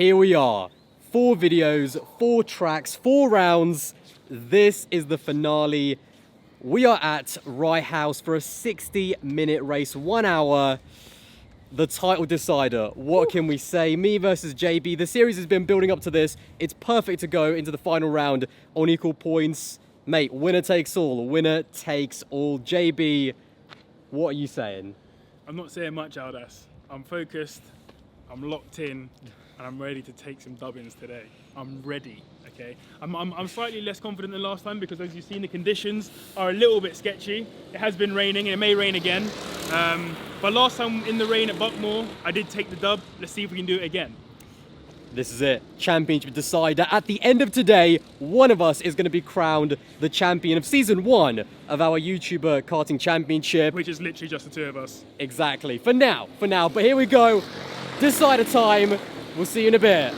here we are. 4 videos, 4 tracks, 4 rounds. This is the finale. We are at Rye House for a 60-minute race, 1 hour. The title decider. What can we say? Me versus JB. The series has been building up to this. It's perfect to go into the final round on equal points. Mate, winner takes all. Winner takes all. JB, what are you saying? I'm not saying much, Aldas. I'm focused, I'm locked in, and I'm ready to take some dubbins today. I'm ready, okay? I'm slightly less confident than last time because, as you've seen, the conditions are a little bit sketchy. It has been raining, and it may rain again. But last time in the rain at Buckmore, I did take the dub. Let's see if we can do it again. This is it. Championship decider. At the end of today, one of us is going to be crowned the champion of season 1 of our YouTuber Karting Championship. Which is literally just the 2 of us. Exactly. For now. But here we go. Decider time. We'll see you in a bit.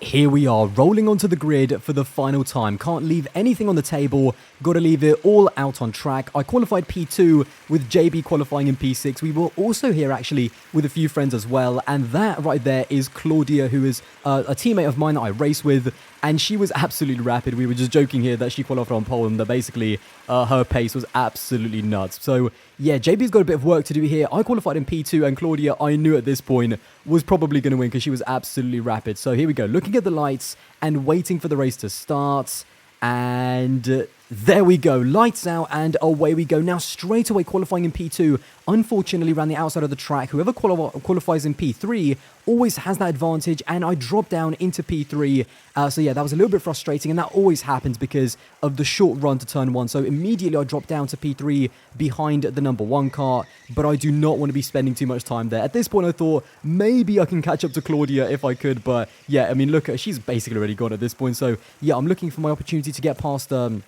Here we are, rolling onto the grid for the final time. Can't leave anything on the table. Got to leave it all out on track. I qualified P2 with JB qualifying in P6. We were also here actually with a few friends as well. And that right there is Claudia, who is a teammate of mine that I race with. And she was absolutely rapid. We were just joking here that she qualified on pole and that basically her pace was absolutely nuts. So yeah, JB's got a bit of work to do here. I qualified in P2 and Claudia, I knew at this point, was probably going to win because she was absolutely rapid. So here we go, looking at the lights and waiting for the race to start. And there we go, lights out and away we go. Now straight away qualifying in P2, unfortunately ran the outside of the track. Whoever qualifies in P3 always has that advantage, and I dropped down into P3. So yeah, that was a little bit frustrating, and that always happens because of the short run to turn 1. So immediately I dropped down to P3 behind the number 1 car, but I do not want to be spending too much time there. At this point I thought maybe I can catch up to Claudia if I could, but yeah, I mean, look, she's basically already gone at this point. So yeah, I'm looking for my opportunity to get past the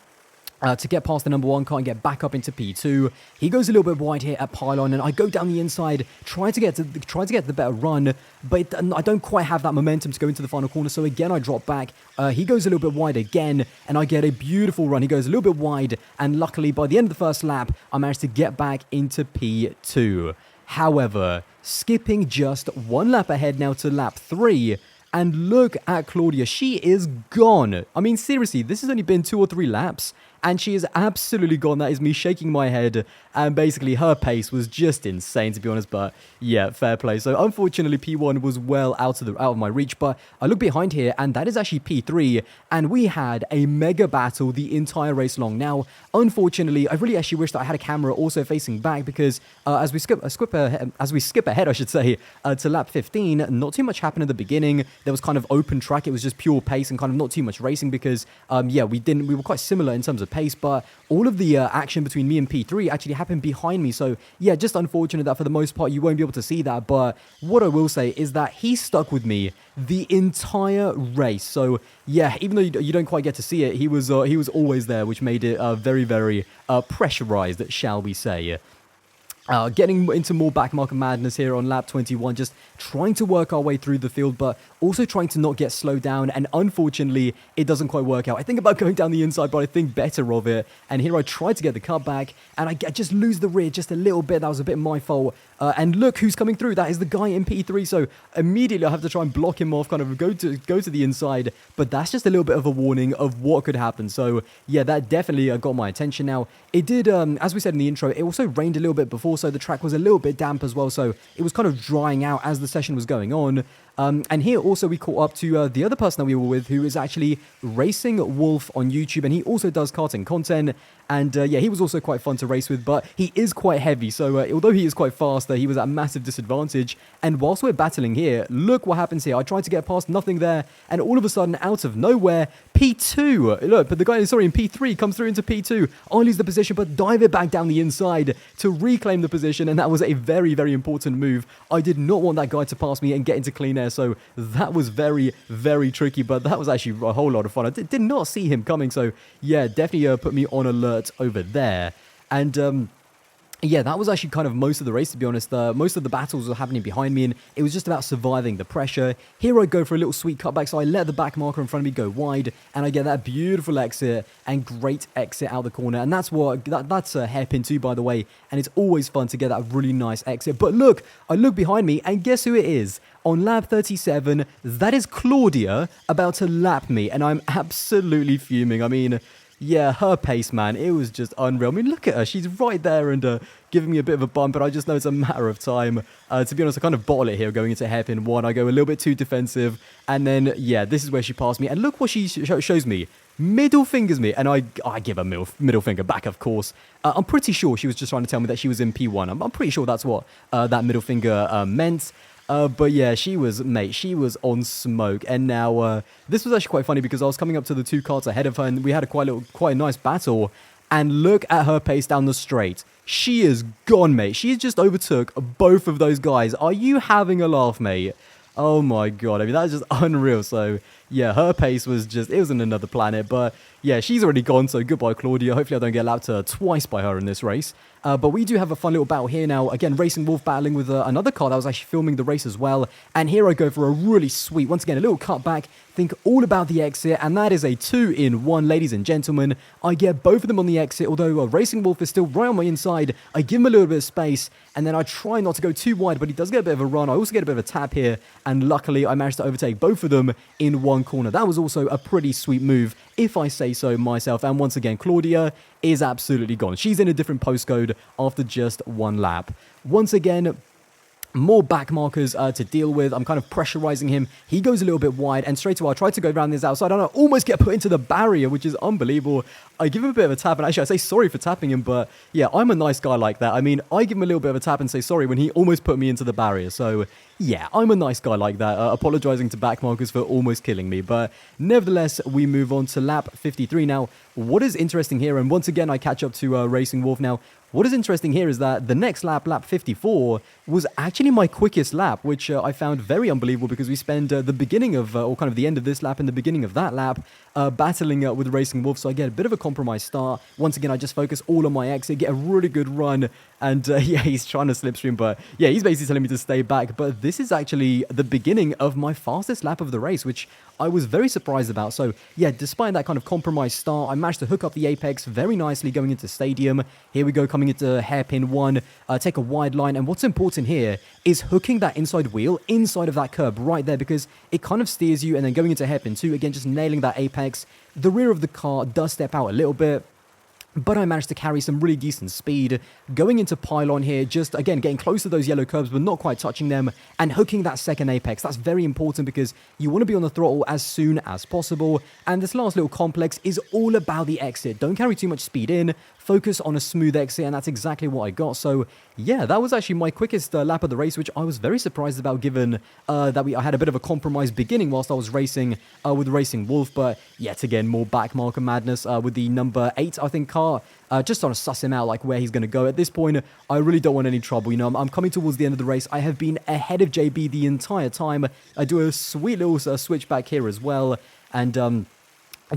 number 1 car and get back up into P2. He goes a little bit wide here at Pylon, and I go down the inside, try to get the better run, but I don't quite have that momentum to go into the final corner. So again, I drop back. He goes a little bit wide again, and I get a beautiful run. He goes a little bit wide, and luckily by the end of the first lap, I managed to get back into P2. However, skipping just 1 lap ahead now to lap 3. And look at Claudia, she is gone. I mean, seriously, this has only been 2 or 3 laps, and she is absolutely gone. That is me shaking my head, and basically her pace was just insane, to be honest, but yeah, fair play. So unfortunately, P1 was well out of my reach, but I look behind here, and that is actually P3, and we had a mega battle the entire race long. Now, unfortunately, I really actually wish that I had a camera also facing back, because as we skip ahead, I should say, to lap 15, not too much happened at the beginning. There was kind of open track. It was just pure pace and kind of not too much racing because, yeah, we were quite similar in terms of pace, but all of the action between me and P3 actually happened behind me. So yeah, just unfortunate that for the most part you won't be able to see that. But what I will say is that he stuck with me the entire race. So yeah, even though you don't quite get to see it, he was always there, which made it very, very pressurized, shall we say. Getting into more backmarker madness here on lap 21, just trying to work our way through the field, but also trying to not get slowed down, and unfortunately, it doesn't quite work out. I think about going down the inside, but I think better of it, and here I try to get the cut back, and I just lose the rear just a little bit. That was a bit my fault, and look who's coming through. That is the guy in P3, so immediately I have to try and block him off, kind of go to the inside, but that's just a little bit of a warning of what could happen. So yeah, that definitely got my attention. Now, it did, as we said in the intro, it also rained a little bit before, so the track was a little bit damp as well, so it was kind of drying out as the session was going on. And here also we caught up to the other person that we were with, who is actually Racing Wolf on YouTube, and he also does karting content. And yeah, he was also quite fun to race with, but he is quite heavy. So although he is quite fast, he was at a massive disadvantage. And whilst we're battling here, look what happens here. I tried to get past, nothing there. And all of a sudden, out of nowhere, P2, look, but the guy, sorry, in P3 comes through into P2. I lose the position, but dive it back down the inside to reclaim the position. And that was a very, very important move. I did not want that guy to pass me and get into clean air. So that was very, very tricky, but that was actually a whole lot of fun. I did not see him coming. So yeah, definitely put me on alert over there. And yeah, that was actually kind of most of the race, to be honest. Most of the battles were happening behind me, and it was just about surviving the pressure. Here I go for a little sweet cutback, so I let the back marker in front of me go wide, and I get that beautiful exit and great exit out the corner. And that's that's a hairpin too, by the way, and it's always fun to get that really nice exit. But look, I look behind me, and guess who it is? On lap 37, that is Claudia about to lap me, and I'm absolutely fuming. I mean, yeah, her pace, man, it was just unreal. I mean, look at her. She's right there and giving me a bit of a bump, but I just know it's a matter of time. To be honest, I kind of bottle it here going into hairpin 1. I go a little bit too defensive, and then, yeah, this is where she passed me. And look what she shows me. Middle fingers me, and I give her middle finger back, of course. I'm pretty sure she was just trying to tell me that she was in P1. I'm pretty sure that's what that middle finger meant. But yeah, she was on smoke. And now, this was actually quite funny because I was coming up to the 2 carts ahead of her and we had quite a nice battle. And look at her pace down the straight. She is gone, mate. She just overtook both of those guys. Are you having a laugh, mate? Oh my god, I mean, that's just unreal. So, yeah, her pace was just, it was in another planet. But, yeah, she's already gone, so goodbye, Claudia. Hopefully I don't get lapped twice by her in this race. But we do have a fun little battle here now. Again, Racing Wolf battling with another car that was actually filming the race as well. And here I go for a really sweet, once again, a little cutback. Think all about the exit, and that is a 2-in-1, ladies and gentlemen. I get both of them on the exit, although Racing Wolf is still right on my inside. I give him a little bit of space, and then I try not to go too wide, but he does get a bit of a run. I also get a bit of a tap here, and luckily I managed to overtake both of them in one corner. That was also a pretty sweet move, if I say so myself. And once again, Claudia is absolutely gone. She's in a different postcode after just one lap. Once again, more back markers to deal with. I'm kind of pressurizing him. He goes a little bit wide, and straight away I try to go around this outside, and I almost get put into the barrier, which is unbelievable. I give him a bit of a tap, and actually I say sorry for tapping him, but yeah, I'm a nice guy like that. I mean, I give him a little bit of a tap and say sorry when he almost put me into the barrier. So yeah, I'm a nice guy like that, apologizing to back markers for almost killing me. But nevertheless, we move on to lap 53 now. What is interesting here, and once again I catch up to Racing Wolf now. What is interesting here is that the next lap, lap 54, was actually my quickest lap, which I found very unbelievable because we spend the beginning of, or kind of the end of this lap and the beginning of that lap, battling with Racing Wolf. So I get a bit of a compromised start. Once again, I just focus all on my exit, get a really good run, and yeah, he's trying to slipstream, but yeah, he's basically telling me to stay back. But this is actually the beginning of my fastest lap of the race, which I was very surprised about. So yeah, despite that kind of compromised start, I managed to hook up the apex very nicely going into stadium. Here we go, coming into hairpin 1, take a wide line, and what's important here is hooking that inside wheel inside of that curb right there, because it kind of steers you, and then going into hairpin 2, again, just nailing that apex. The rear of the car does step out a little bit, but I managed to carry some really decent speed. Going into pylon here, just again getting close to those yellow curbs but not quite touching them, and hooking that second apex. That's very important because you want to be on the throttle as soon as possible. And this last little complex is all about the exit. Don't carry too much speed in, focus on a smooth exit, and that's exactly what I got. So yeah, that was actually my quickest lap of the race, which I was very surprised about, given that I had a bit of a compromised beginning whilst I was racing with Racing Wolf. But yet again, more back marker madness with the number 8, I think, car. Just trying to suss him out, like where he's going to go. At this point, I really don't want any trouble. You know, I'm coming towards the end of the race. I have been ahead of JB the entire time. I do a sweet little switch back here as well, and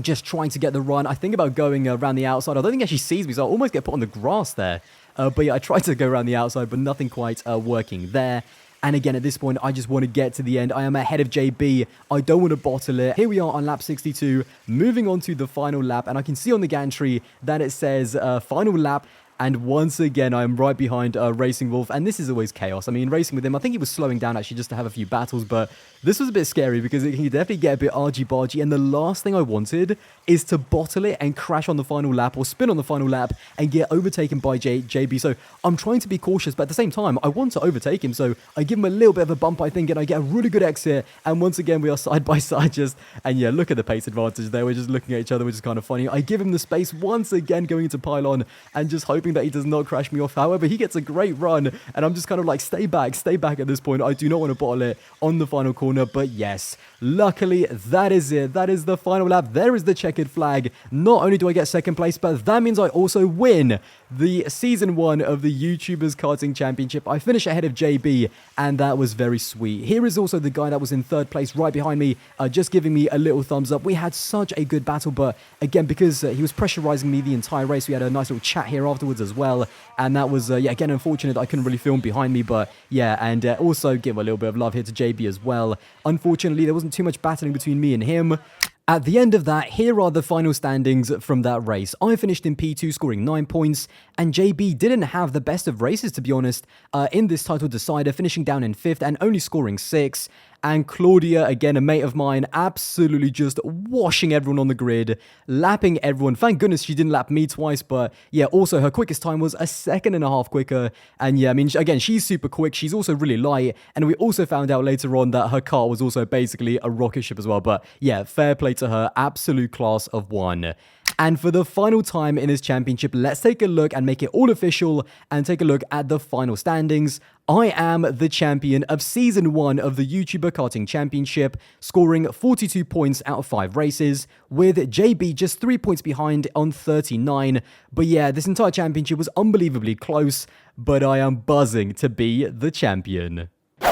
just trying to get the run. I think about going around the outside. I don't think he actually sees me, so I almost get put on the grass there. But yeah, I tried to go around the outside, but nothing quite working there. And again, at this point, I just want to get to the end. I am ahead of JB. I don't want to bottle it. Here we are on lap 62, moving on to the final lap. And I can see on the gantry that it says final lap. And once again, I'm right behind Racing Wolf, and this is always chaos. I mean, racing with him, I think he was slowing down actually just to have a few battles, but this was a bit scary because it can definitely get a bit argy-bargy, and the last thing I wanted is to bottle it and crash on the final lap or spin on the final lap and get overtaken by JB. So I'm trying to be cautious, but at the same time, I want to overtake him, so I give him a little bit of a bump, I think, and I get a really good exit, and once again, we are side by side just, and yeah, look at the pace advantage there. We're just looking at each other, which is kind of funny. I give him the space once again going into pylon and just hoping that he does not crash me off. However, he gets a great run, and I'm just kind of like, stay back at this point. I do not want to bottle it on the final corner, but yes, luckily, that is it. That is the final lap. There is the checkered flag. Not only do I get second place, but that means I also win the Season 1 of the YouTubers Karting Championship. I finished ahead of JB, and that was very sweet. Here is also the guy that was in 3rd place right behind me, just giving me a little thumbs up. We had such a good battle, but again, because he was pressurizing me the entire race, we had a nice little chat here afterwards as well, and that was, yeah, again, unfortunate that I couldn't really film behind me, but yeah, and also give a little bit of love here to JB as well. Unfortunately, there wasn't too much battling between me and him. At the end of that, here are the final standings from that race. I finished in P2 scoring 9 points, and JB didn't have the best of races, to be honest, in this title decider, finishing down in 5th and only scoring 6. And Claudia, again, a mate of mine, absolutely just washing everyone on the grid, lapping everyone. Thank goodness she didn't lap me twice, but yeah, also her quickest time was 1.5 seconds quicker. And yeah, I mean, again, she's super quick. She's also really light. And we also found out later on that her car was also basically a rocket ship as well. But yeah, fair play to her. Absolute class of 1. And for the final time in this championship, let's take a look and make it all official and take a look at the final standings. I am the champion of Season 1 of the YouTuber Karting Championship, scoring 42 points out of 5 races, with JB just 3 points behind on 39. But yeah, this entire championship was unbelievably close, but I am buzzing to be the champion.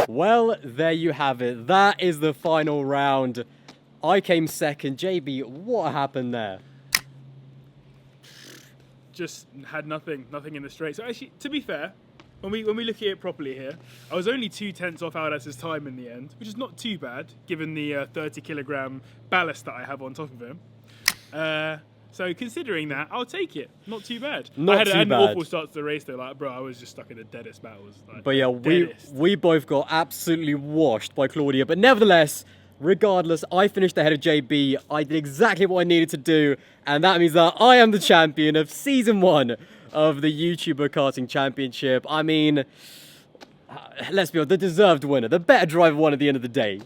Well, there you have it. That is the final round. I came second. JB, what happened there? Just had nothing in the straight. So actually, to be fair, when we look at it properly here, I was only 2/10 off Aldas's time in the end, which is not too bad given the 30-kilogram ballast that I have on top of him. So considering that, I'll take it. Not too bad. I had an awful start to the race though. Like, bro, I was just stuck in the deadest battles. Like, but yeah, we both got absolutely washed by Claudia. But nevertheless, regardless, I finished ahead of JB. I did exactly what I needed to do, and that means that I am the champion of Season 1 of the YouTuber Karting Championship. I mean, let's be honest, the deserved winner, the better driver won at the end of the day.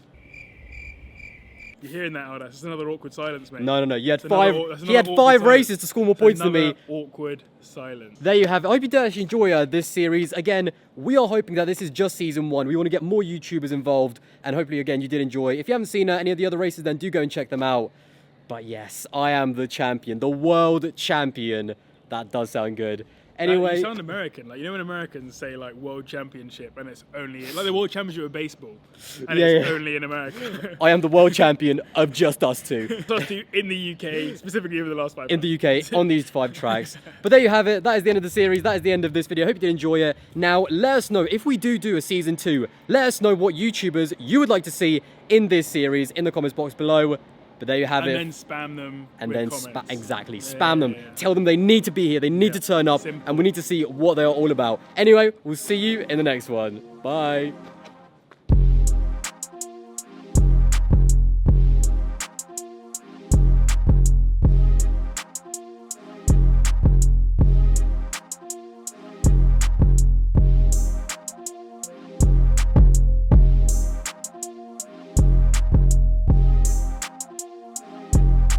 You're hearing that, Aldas? It's another awkward silence, mate. No. You had five races to score more points than me. Awkward silence. There you have it. I hope you did actually enjoy this series. Again, we are hoping that this is just Season 1. We want to get more YouTubers involved, and hopefully, again, you did enjoy. If you haven't seen any of the other races, then do go and check them out. But yes, I am the champion, the world champion. That does sound good. Anyway, you sound American. Like, you know when Americans say like world championship and it's only like the world championship of baseball and it's only in America. I am the world champion of just us two. In the UK, specifically over the last 5 in the UK, on these 5 tracks. But there you have it. That is the end of the series. That is the end of this video. Hope you did enjoy it. Now, let us know if we do a Season 2. Let us know what YouTubers you would like to see in this series in the comments box below. But there you have it. And then spam them. And then spam them. Tell them they need to be here. They need to turn up. Simple. And we need to see what they are all about. Anyway, we'll see you in the next one. Bye.